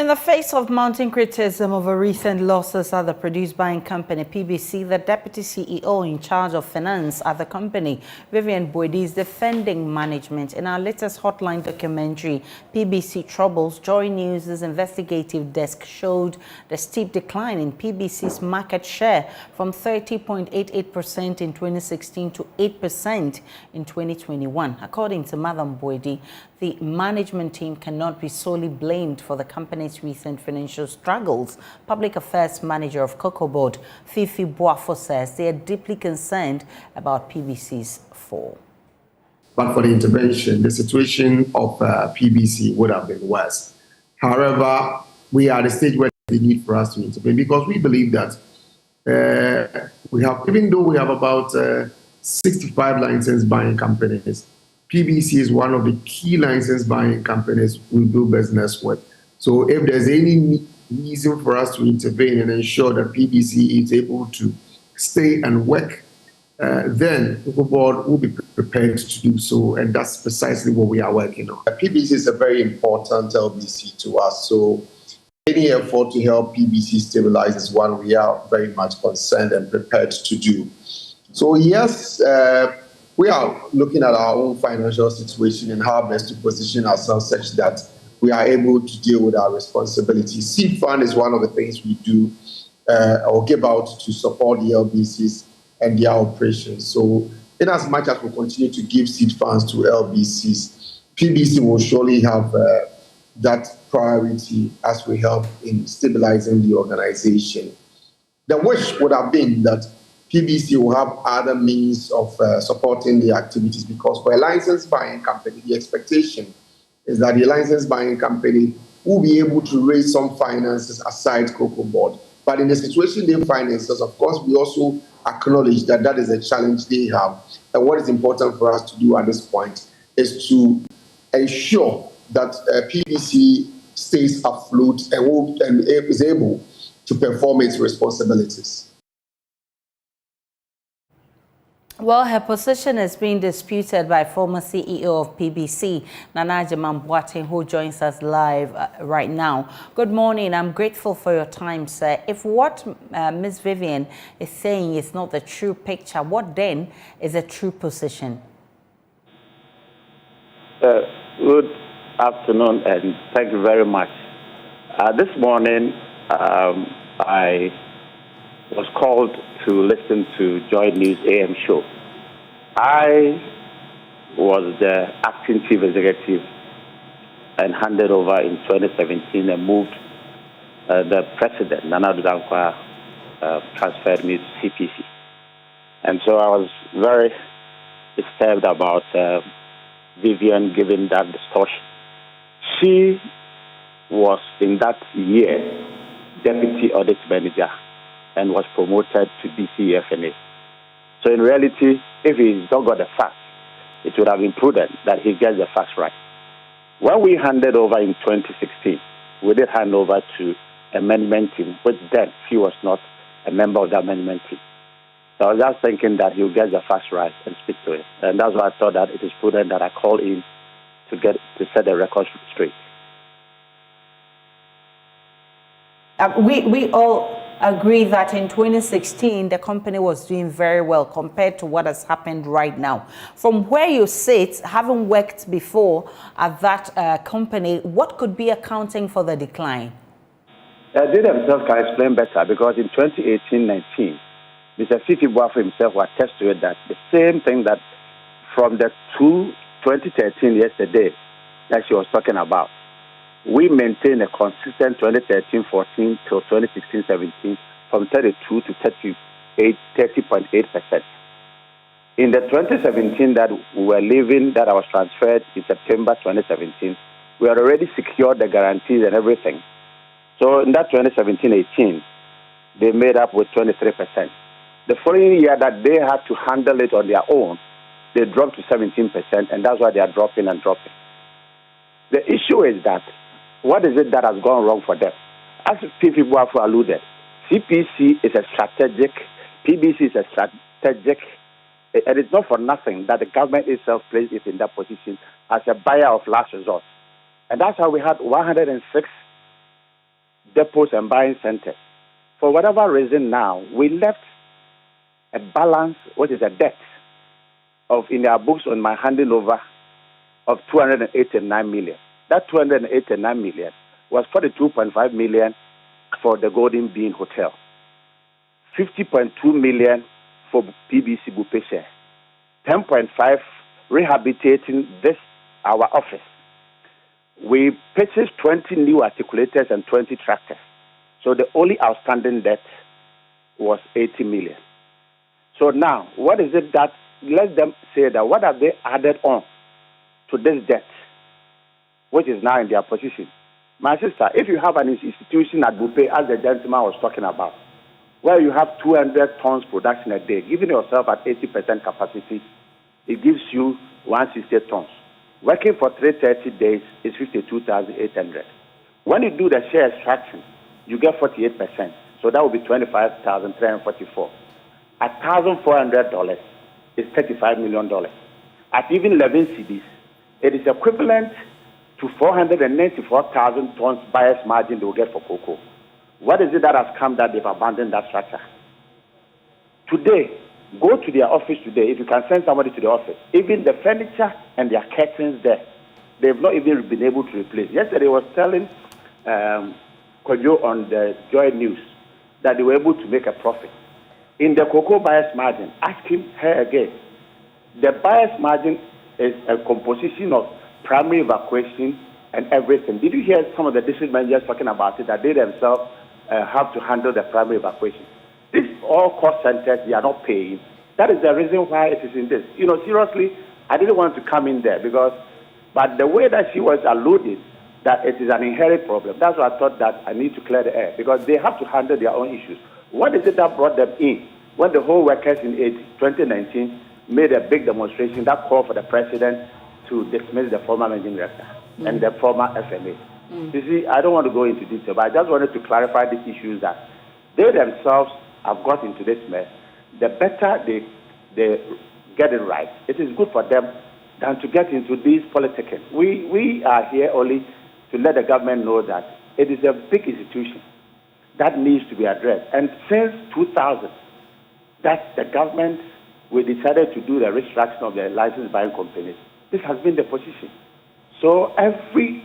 In the face of mounting criticism over recent losses at the produce-buying company PBC, the deputy CEO in charge of finance at the company, Fiifi Boafo, is defending management. In our latest hotline documentary, PBC Troubles, Joy News' investigative desk showed the steep decline in PBC's market share from 30.88% in 2016 to 8% in 2021. According to Madam Boafo, the management team cannot be solely blamed for the company's recent financial struggles. Public Affairs Manager of Cocoa Board, Fiifi Boafo, says they are deeply concerned about PBC's fall. But for the intervention, the situation of PBC would have been worse. However, we are at a stage where there's a need for us to intervene because we believe that even though we have about 65 license buying companies, PBC is one of the key license buying companies we do business with. So if there's any reason for us to intervene and ensure that PBC is able to stay and work, then the board will be prepared to do so, and that's precisely what we are working on. PBC is a very important LBC to us, so any effort to help PBC stabilize is one we are very much concerned and prepared to do. So yes, we are looking at our own financial situation and how best to position ourselves such that we are able to deal with our responsibilities. Seed fund is one of the things we do or give out to support the LBCs and their operations. So in as much as we continue to give seed funds to LBCs, PBC will surely have that priority as we help in stabilizing the organization. The wish would have been that PBC will have other means of supporting the activities, because for a license buying company, the expectation is that the license buying company will be able to raise some finances aside Cocoa Board. But in the situation they find themselves, of course, we also acknowledge that that is a challenge they have. And what is important for us to do at this point is to ensure that PBC stays afloat and is able to perform its responsibilities. Well, her position is being disputed by former CEO of PBC, Nana Boafo, who joins us live right now. Good morning. I'm grateful for your time, sir. If what Ms. Vivian is saying is not the true picture, what then is a true position? Good afternoon, and thank you very much. This morning, I was called to listen to Joy News AM show. I was the acting chief executive and handed over in 2017 and moved the president, Nana Dankwa, transferred me to CPC. And so I was very disturbed about Vivian giving that distortion. She was in that year deputy audit manager and was promoted to DCFNA. So in reality, if he's not got the facts, it would have been prudent that he gets the facts right. When we handed over in 2016, we did hand over to a management team, which then he was not a member of that management team. So I was just thinking that he'll get the facts right and speak to it. And that's why I thought that it is prudent that I call in to set the record straight. We all agree that in 2016, the company was doing very well compared to what has happened right now. From where you sit, having worked before at that company, what could be accounting for the decline? They themselves can explain better, because in 2018-19, Mr. Fiifi Boafo himself will attest to it that the same thing that from the 2013 yesterday that she was talking about, we maintain a consistent 2013-14 till 2016-17 from 32 to 30.8%. In the 2017 that we were leaving, that I was transferred in September 2017, we had already secured the guarantees and everything. So in that 2017-18, they made up with 23%. The following year that they had to handle it on their own, they dropped to 17%, and that's why they are dropping and dropping. The issue is that, what is it that has gone wrong for them? As Fiifi Boafo alluded, CPC is a strategic, PBC is a strategic, and it's not for nothing that the government itself placed it in that position as a buyer of last resort. And that's how we had 106 depots and buying centers. For whatever reason now, we left a balance, what is a debt, of in our books on my handing over of 289 million. That 289 million was 42.5 million for the Golden Bean Hotel, 50.2 million for PBC Bupe share, 10.5 rehabilitating this our office. We purchased 20 new articulators and 20 tractors. So the only outstanding debt was 80 million. So now, what is it that, let them say that, what have they added on to this debt, which is now in their position? My sister, if you have an institution at Bupe, as the gentleman was talking about, where you have 200 tons production a day, giving yourself at 80% capacity, it gives you 160 tons. Working for 330 days is 52,800. When you do the share extraction, you get 48%. So that would be 25,344. At $1,400 is $35 million. At even 11 cedis, it is equivalent to 494,000 tons buyer's margin they will get for cocoa. What is it that has come that they've abandoned that structure? Today, go to their office today. If you can send somebody to the office, even the furniture and their curtains there, they've not even been able to replace. Yesterday, I was telling Kojo on the Joy News that they were able to make a profit. In the cocoa buyer's margin, ask him her again. The buyer's margin is a composition of primary evacuation and everything. Did you hear some of the district managers talking about it, that they themselves have to handle the primary evacuation? These all cost centers, they are not paying. That is the reason why it is in this. You know, seriously, I didn't want to come in there but the way that she was alluding that it is an inherent problem, that's why I thought that I need to clear the air, because they have to handle their own issues. What is it that brought them in? When the whole workers in 2019 made a big demonstration that called for the president to dismiss the former managing director and the former FMA. You see, I don't want to go into detail, but I just wanted to clarify the issues that they themselves have got into this mess. The better they get it right, it is good for them than to get into these politicking. We are here only to let the government know that it is a big institution that needs to be addressed. And since 2000, that the government, we decided to do the restructuring of the licensed buying companies. This has been the position. So every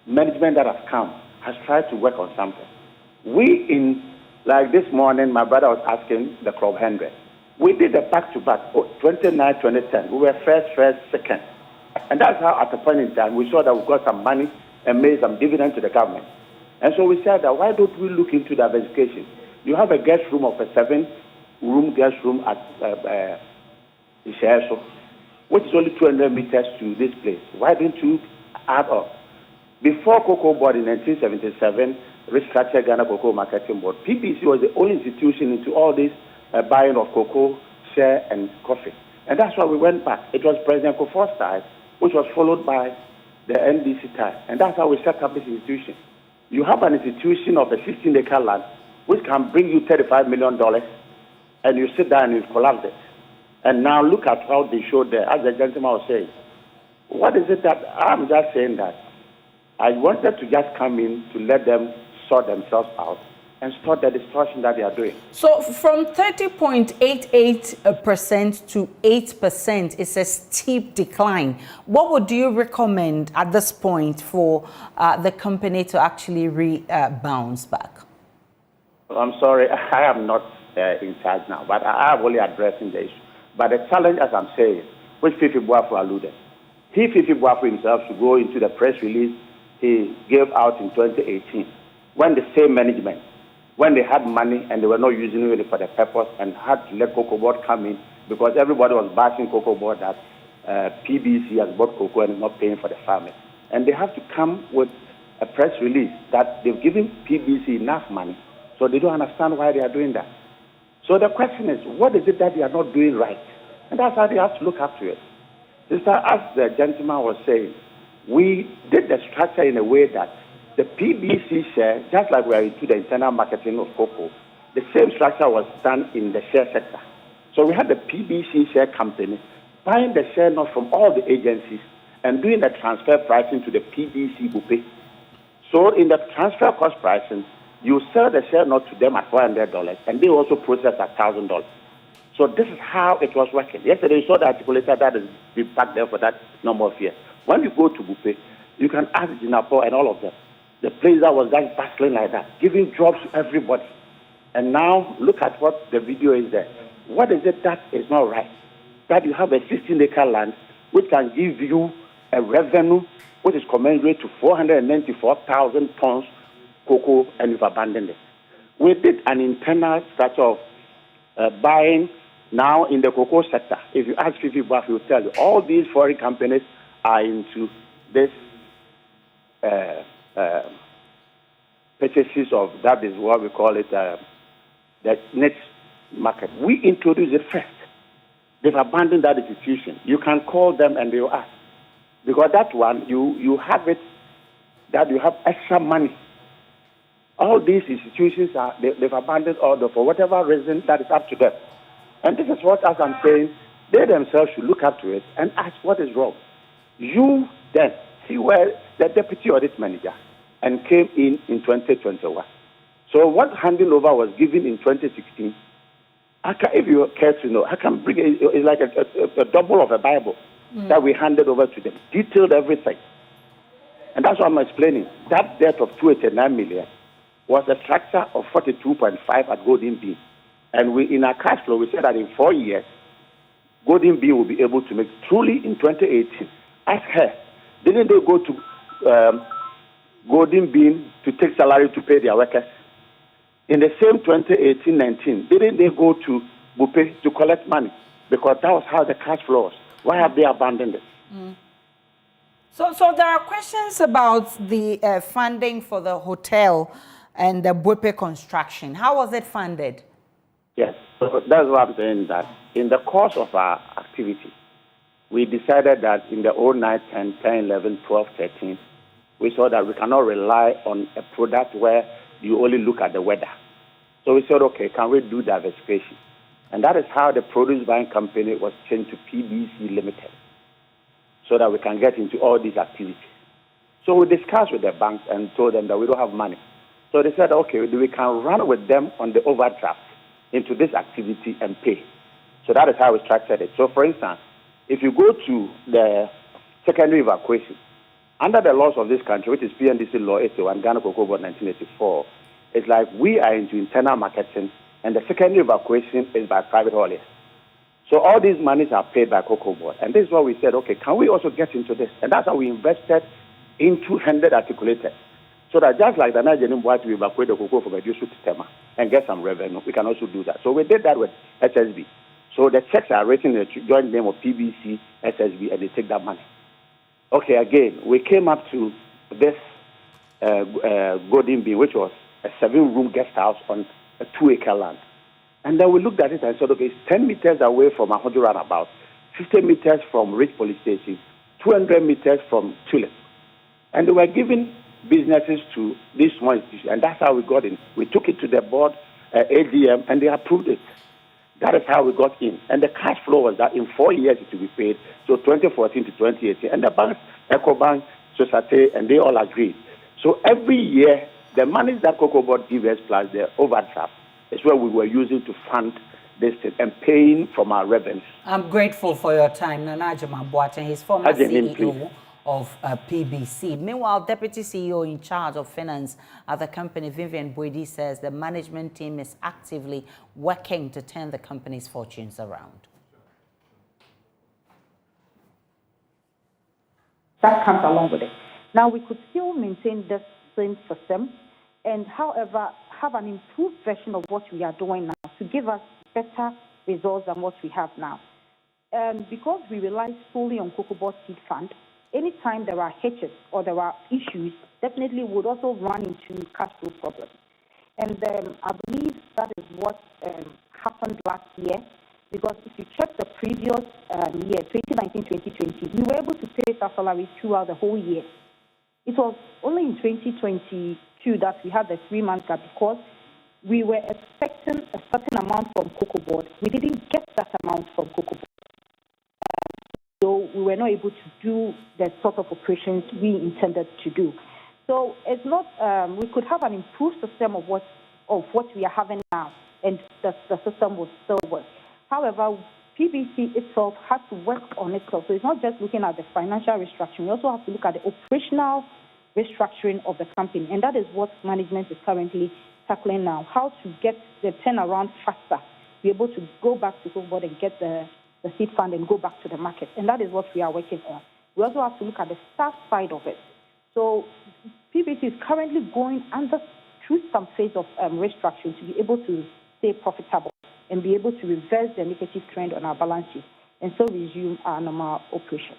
management that has come has tried to work on something. Like this morning, my brother was asking the Club 100. We did a back-to-back, 29, 2010. We were first, second. And that's how, at a point in time, we saw that we got some money and made some dividend to the government. And so we said that, why don't we look into diversification? You have a guest room of a 7-room guest room at Ishaeso, which is only 200 meters to this place. Why don't you add up? Before Cocoa Board in 1977, restructured Ghana Cocoa Marketing Board, PBC was the only institution into all this buying of cocoa, share, and coffee. And that's why we went back. It was President Kufuor's time, which was followed by the NDC time. And that's how we set up this institution. You have an institution of a 16-acre land, which can bring you $35 million, and you sit down and you collapse it. And now look at how they showed there, as the gentleman was saying. What is it that I'm just saying that I wanted to just come in to let them sort themselves out and stop the distortion that they are doing. So from 30.88% to 8% is a steep decline. What would you recommend at this point for the company to actually bounce back? I'm sorry, I am not in charge now, but I am only addressing the issue. But the challenge, as I'm saying, which Fiifi Boafo alluded, Fiifi Boafo himself should go into the press release he gave out in 2018, when the same management, when they had money and they were not using it for the purpose and had to let Cocoa Board come in because everybody was bashing Cocoa Board that PBC has bought cocoa and is not paying for the farmers. And they have to come with a press release that they've given PBC enough money, so they don't understand why they are doing that. So the question is, what is it that they are not doing right? And that's how they have to look up to it. Sister, as the gentleman was saying, we did the structure in a way that the PBC share, just like we are into the internal marketing of cocoa, the same structure was done in the share sector. So we had the PBC share company buying the share not from all the agencies and doing the transfer pricing to the PBC Bupe. So in the transfer cost pricing, you sell the share note to them at $400, and they also process at $1,000. So this is how it was working. Yesterday, you saw the articulator that has been back there for that number of years. When you go to Bupe, you can ask Jinapo and all of them. The place that was just bustling like that, giving jobs to everybody. And now, look at what the video is there. What is it that is not right? That you have a 16-acre land which can give you a revenue which is commensurate to 494,000 tons cocoa, and you've abandoned it. We did an internal structure of buying now in the cocoa sector. If you ask Fiifi Boafo, he will tell you all these foreign companies are into this purchases of, that is what we call it, the niche market. We introduced it first. They've abandoned that institution. You can call them and they will ask. Because that one, you have it, that you have extra money. All these institutions, they've abandoned order for whatever reason that is up to them. And this is what, as I'm saying, they themselves should look up to it and ask what is wrong. You then see where the deputy audit manager and came in 2021. So what handing over was given in 2016, if you care to know, I can bring it, it's like a double of a Bible that we handed over to them, detailed everything. And that's what I'm explaining. That debt of 289 million was a structure of 42.5 at Golden Bean. And we, in our cash flow, we said that in 4 years, Golden Bean will be able to make truly in 2018. Ask her, didn't they go to Golden Bean to take salary to pay their workers? In the same 2018-19, didn't they go to Bupe to collect money? Because that was how the cash flow was. Why have they abandoned it? So there are questions about the funding for the hotel and the Bupe construction. How was it funded? Yes, so that's what I'm saying, that in the course of our activity, we decided that in the 09, 10, 10, 11, 12, 13, we saw that we cannot rely on a product where you only look at the weather. So we said, okay, can we do diversification? And that is how the produce buying company was changed to PBC Limited, so that we can get into all these activities. So we discussed with the banks and told them that we don't have money. So they said, okay, we can run with them on the overdraft into this activity and pay. So that is how we structured it. So for instance, if you go to the secondary evacuation, under the laws of this country, which is PNDC Law 81, Ghana Cocoa Board 1984, it's like we are into internal marketing, and the secondary evacuation is by private hauliers. So all these monies are paid by Cocoa Board. And this is why we said, okay, can we also get into this? And that's how we invested in 200 articulators. So that just like the Nigerian boys, we evacuate the cocoa from a district to Tema and get some revenue, we can also do that. So we did that with SSB. So the checks are written in the joint name of PBC, SSB, and they take that money. Okay, again, we came up to this Golden Bee, which was a 7-room guest house on a 2-acre land. And then we looked at it and said, okay, it's 10 meters away from Ahojo Roundabout, 50 meters from Rich Police Station, 200 meters from Tulip. And they were giving businesses to this small institution, and that's how we got in. We took it to the board, AGM, and they approved it. That is how we got in. And the cash flow was that in 4 years it will be paid, so 2014 to 2018. And the banks, EcoBank, Societe, and they all agreed. So every year, the money that Cocoa Board gives us plus the overdraft is what we were using to fund this thing and paying from our revenues. I'm grateful for your time, Nana Ajama Boateng, his former CEO of PBC. Meanwhile, Deputy CEO in charge of finance at the company, Vivian Boidi, says the management team is actively working to turn the company's fortunes around. That comes along with it. Now, we could still maintain this same system and, however, have an improved version of what we are doing now to give us better results than what we have now. Because we rely solely on Cocoa Board Seed Fund, anytime there are hitches or there are issues, definitely would also run into cash flow problems. And I believe that is what happened last year, because if you check the previous year, 2019-2020, we were able to pay our salaries throughout the whole year. It was only in 2022 that we had the 3-month gap because we were expecting a certain amount from Cocoa Board. We didn't get that amount from Cocoa Board. So we were not able to do the sort of operations we intended to do. So it's not, we could have an improved system of what we are having now, and the system will still work. However, PBC itself has to work on itself. So it's not just looking at the financial restructuring. We also have to look at the operational restructuring of the company. And that is what management is currently tackling now, how to get the turnaround faster, be able to go back to the board and get the seed fund and go back to the market. And that is what we are working on. We also have to look at the staff side of it. So PBC is currently going through some phase of restructuring to be able to stay profitable and be able to reverse the negative trend on our balance sheet and so resume our normal operation.